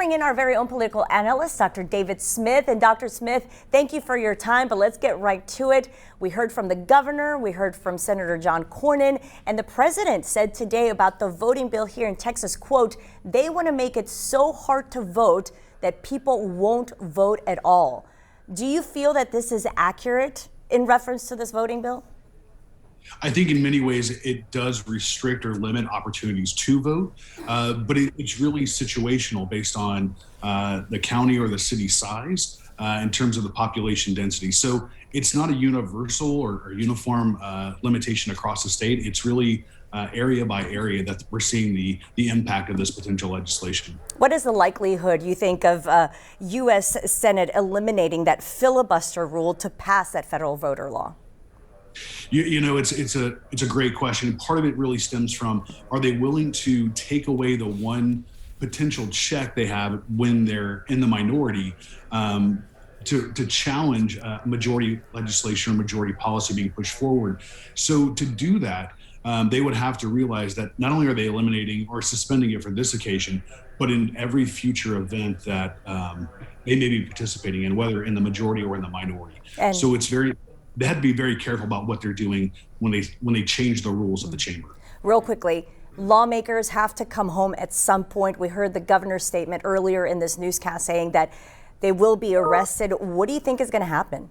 bring in our very own political analyst, Dr. David Smith. And Dr. Smith, thank you for your time, but let's get right to it. We heard from the governor, we heard from Senator John Cornyn, and the president said today about the voting bill here in Texas, quote, they want to make it so hard to vote that people won't vote at all. Do you feel that this is accurate in reference to this voting bill? I think in many ways it does restrict or limit opportunities to vote, but it's really situational based on the county or the city size in terms of the population density. So it's not a universal or uniform limitation across the state. It's really area by area that we're seeing the impact of this potential legislation. What is the likelihood, you think, of U.S. Senate eliminating that filibuster rule to pass that federal voter law? You know, it's a great question. Part of it really stems from, are they willing to take away the one potential check they have when they're in the minority to challenge majority legislation or majority policy being pushed forward? So to do that, they would have to realize that not only are they eliminating or suspending it for this occasion, but in every future event that they may be participating in, whether in the majority or in the minority. And so they had to be very careful about what they're doing when they change the rules of the chamber. Real quickly, lawmakers have to come home at some point. We heard the governor's statement earlier in this newscast saying that they will be arrested. What do you think is going to happen?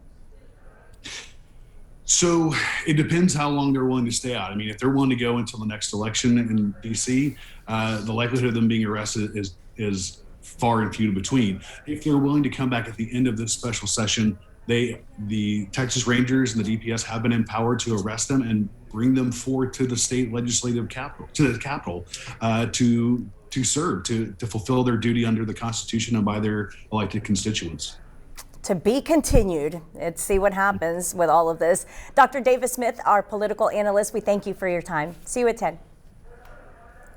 So it depends how long they're willing to stay out. I mean, if they're willing to go until the next election in D.C., the likelihood of them being arrested is far and few between. If they're willing to come back at the end of this special session, the Texas Rangers and the DPS have been empowered to arrest them and bring them forward to the state legislative capitol, to serve, to fulfill their duty under the Constitution and by their elected constituents. To be continued. Let's see what happens with all of this. Dr. David Smith, our political analyst, we thank you for your time. See you at 10.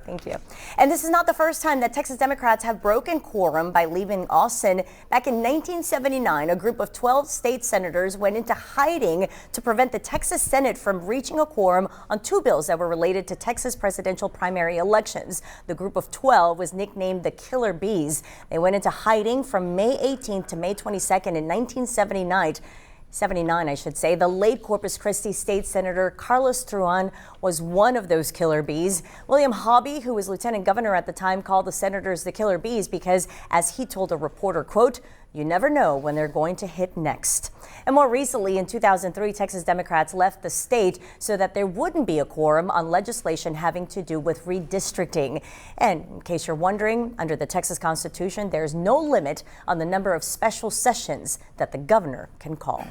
Thank you. And this is not the first time that Texas Democrats have broken quorum by leaving Austin. Back in 1979, a group of 12 state senators went into hiding to prevent the Texas Senate from reaching a quorum on two bills that were related to Texas presidential primary elections. The group of 12 was nicknamed the Killer Bees. They went into hiding from May 18th to May 22nd in 1979. The late Corpus Christi State Senator Carlos Truan was one of those killer bees. William Hobby, who was lieutenant governor at the time, called the senators the killer bees because, as he told a reporter, quote, you never know when they're going to hit next. And more recently, in 2003, Texas Democrats left the state so that there wouldn't be a quorum on legislation having to do with redistricting. And in case you're wondering, under the Texas Constitution, there's no limit on the number of special sessions that the governor can call.